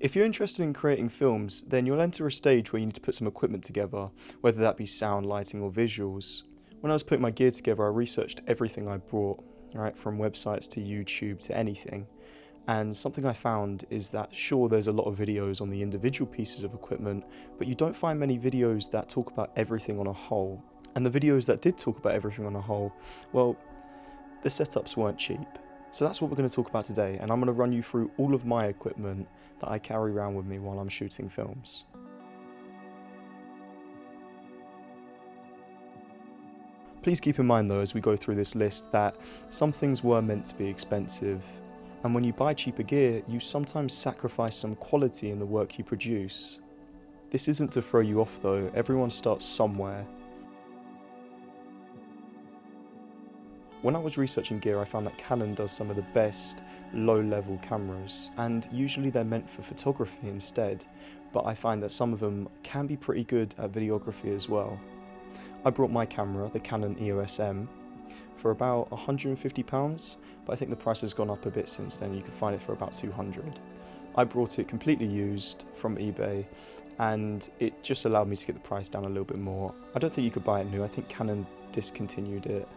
If you're interested in creating films, then you'll enter a stage where you need to put some equipment together, whether that be sound, lighting or visuals. When I was putting my gear together, I researched everything I brought, right, from websites to YouTube to anything. And something I found is that sure, there's a lot of videos on the individual pieces of equipment, but you don't find many videos that talk about everything on a whole. And the videos that did talk about everything on a whole, well, the setups weren't cheap. So that's what we're going to talk about today, and I'm going to run you through all of my equipment that I carry around with me while I'm shooting films. Please keep in mind though, as we go through this list, that some things were meant to be expensive, and when you buy cheaper gear, you sometimes sacrifice some quality in the work you produce. This isn't to throw you off though, everyone starts somewhere. When I was researching gear, I found that Canon does some of the best low-level cameras, and usually they're meant for photography instead, but I find that some of them can be pretty good at videography as well. I brought my camera, the Canon Eos M, for about £150, but I think the price has gone up a bit since then. You can find it for about £200. I brought it completely used from eBay, and it just allowed me to get the price down a little bit more. I don't think you could buy it new. I think Canon discontinued it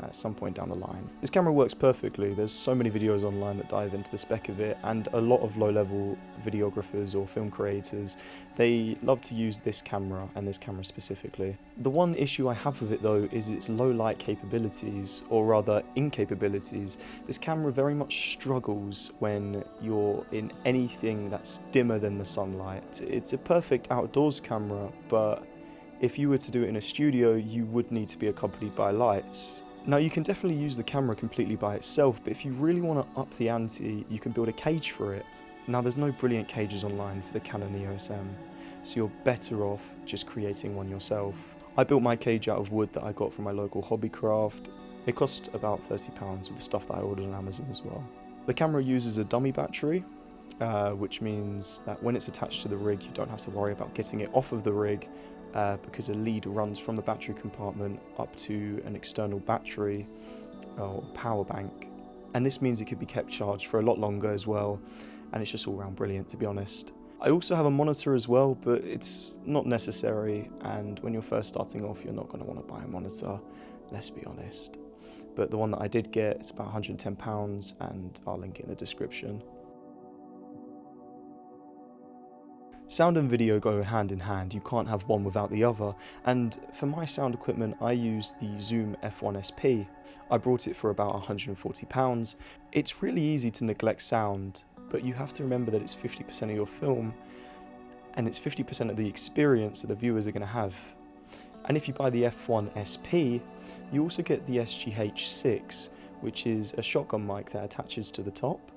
at some point down the line. This camera works perfectly. There's so many videos online that dive into the spec of it, and a lot of low-level videographers or film creators, they love to use this camera, and this camera specifically. The one issue I have with it though is its low light capabilities, or rather incapabilities. This camera very much struggles when you're in anything that's dimmer than the sunlight. It's a perfect outdoors camera, but if you were to do it in a studio, you would need to be accompanied by lights. Now you can definitely use the camera completely by itself, but if you really want to up the ante, you can build a cage for it. Now there's no brilliant cages online for the Canon EOS M, so you're better off just creating one yourself. I built my cage out of wood that I got from my local hobbycraft. It cost about £30 with the stuff that I ordered on Amazon as well. The camera uses a dummy battery, which means that when it's attached to the rig, you don't have to worry about getting it off of the rig, because a lead runs from the battery compartment up to an external battery or power bank, and this means it could be kept charged for a lot longer as well, and it's just all round brilliant, to be honest. I also have a monitor as well, but it's not necessary, and when you're first starting off, you're not going to want to buy a monitor, let's be honest. But the one that I did get, it's about £110, and I'll link it in the description. Sound and video go hand in hand, you can't have one without the other, and for my sound equipment I use the Zoom F1 SP. I brought it for about £140. It's really easy to neglect sound, but you have to remember that it's 50% of your film, and it's 50% of the experience that the viewers are going to have. And if you buy the F1 SP, you also get the SGH6, which is a shotgun mic that attaches to the top.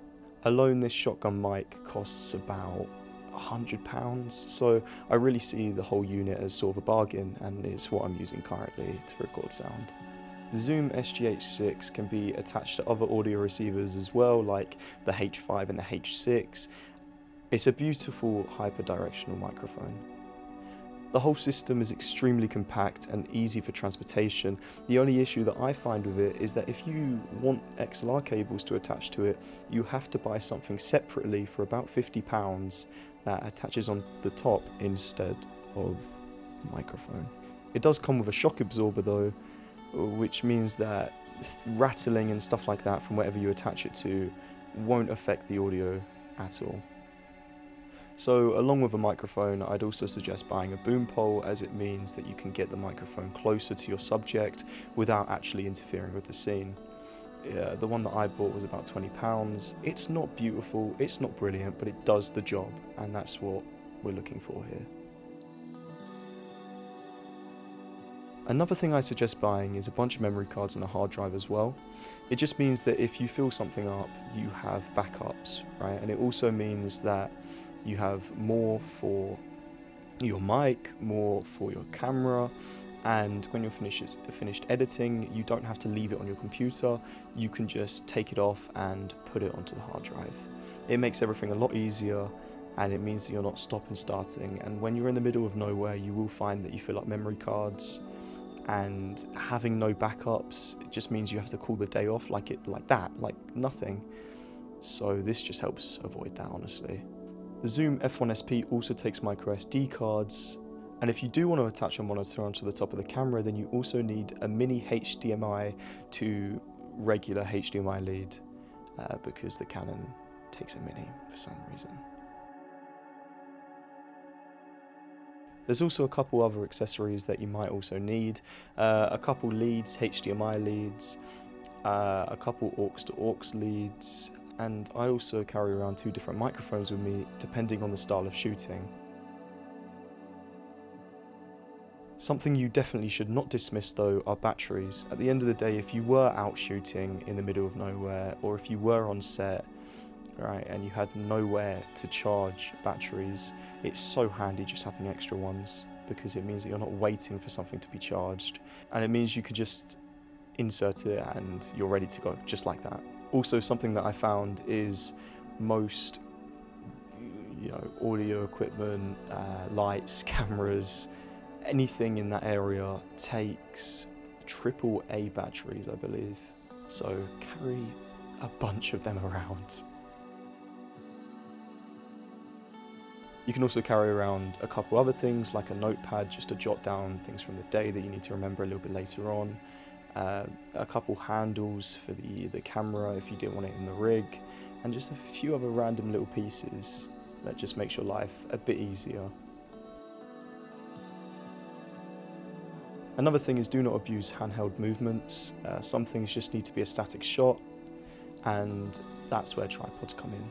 Alone this shotgun mic costs about £100, so I really see the whole unit as sort of a bargain, and it's what I'm using currently to record sound. The Zoom SGH6 can be attached to other audio receivers as well, like the H5 and the H6. It's a beautiful hyper-directional microphone. The whole system is extremely compact and easy for transportation. The only issue that I find with it is that if you want XLR cables to attach to it, you have to buy something separately for about £50 that attaches on the top instead of the microphone. It does come with a shock absorber though, which means that rattling and stuff like that from whatever you attach it to won't affect the audio at all. So along with a microphone, I'd also suggest buying a boom pole, as it means that you can get the microphone closer to your subject without actually interfering with the scene. The one that I bought was about £20. It's not beautiful, it's not brilliant, but it does the job, and that's what we're looking for here. Another thing I suggest buying is a bunch of memory cards and a hard drive as well. It just means that if you fill something up, you have backups, right? And it also means that you have more for your mic, more for your camera, and when you're finished editing, you don't have to leave it on your computer. You can just take it off and put it onto the hard drive. It makes everything a lot easier, and it means that you're not stop and starting, and when you're in the middle of nowhere, you will find that you fill up memory cards, and having no backups, it just means you have to call the day off like nothing. So this just helps avoid that, honestly. The Zoom F1SP also takes micro SD cards, and if you do want to attach a monitor onto the top of the camera, then you also need a mini HDMI to regular HDMI lead, because the Canon takes a mini for some reason. There's also a couple other accessories that you might also need, a couple leads, HDMI leads, a couple aux to aux leads, and I also carry around 2 different microphones with me depending on the style of shooting. Something you definitely should not dismiss though are batteries. At the end of the day, if you were out shooting in the middle of nowhere, or if you were on set, right, and you had nowhere to charge batteries, it's so handy just having extra ones, because it means that you're not waiting for something to be charged, and it means you could just insert it and you're ready to go, just like that. Also, something that I found is most, audio equipment, lights, cameras, anything in that area takes AAA batteries, I believe. So carry a bunch of them around. You can also carry around a couple other things, like a notepad just to jot down things from the day that you need to remember a little bit later on. A couple handles for the camera if you didn't want it in the rig, and just a few other random little pieces that just makes your life a bit easier. Another thing is, do not abuse handheld movements. Some things just need to be a static shot, and that's where tripods come in.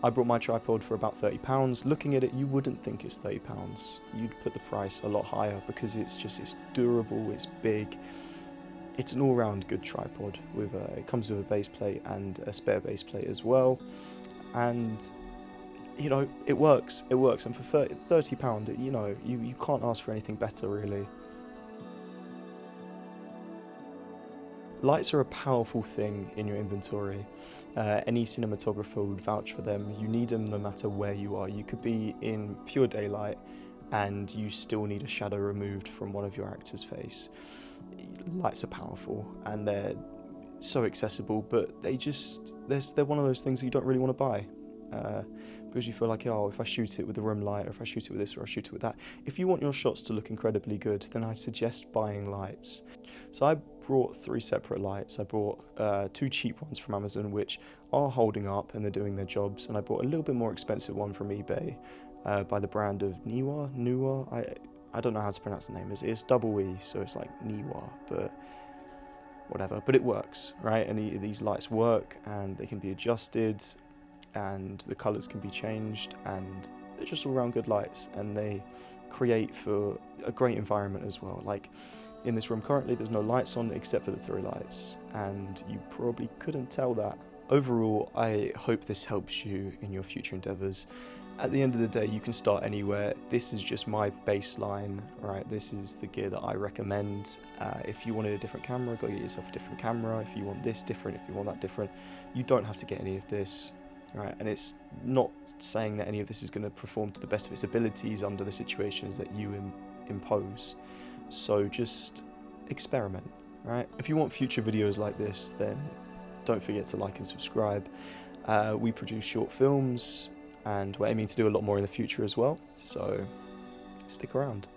I brought my tripod for about £30. Looking at it, you wouldn't think it's £30. You'd put the price a lot higher because it's durable, it's big. It's an all-round good tripod. It comes with a base plate and a spare base plate as well, and it works. It works, and for £30, you can't ask for anything better, really. Lights are a powerful thing in your inventory. Any cinematographer would vouch for them. You need them no matter where you are. You could be in pure daylight and you still need a shadow removed from one of your actor's face. Lights are powerful and they're so accessible, but they're one of those things that you don't really want to buy. Because you feel like, if I shoot it with the room light, or if I shoot it with this, or I shoot it with that. If you want your shots to look incredibly good, then I'd suggest buying lights. So I brought 3 separate lights. I bought 2 cheap ones from Amazon, which are holding up and they're doing their jobs, and I bought a little bit more expensive one from eBay by the brand of Neewa. I don't know how to pronounce the name. It's double E, so it's like Neewa, but whatever. But it works, right? And these lights work, and they can be adjusted, and the colours can be changed, and they're just all around good lights, and they create for a great environment as well. Like in this room currently, there's no lights on except for the 3 lights, and you probably couldn't tell that. Overall, I hope this helps you in your future endeavours. At the end of the day, you can start anywhere. This is just my baseline, right? This is the gear that I recommend. If you wanted a different camera, go get yourself a different camera. If you want this different, if you want that different, you don't have to get any of this. Right, and it's not saying that any of this is going to perform to the best of its abilities under the situations that you impose. So just experiment, right? If you want future videos like this, then don't forget to like and subscribe. We produce short films, and we're aiming to do a lot more in the future as well, so stick around.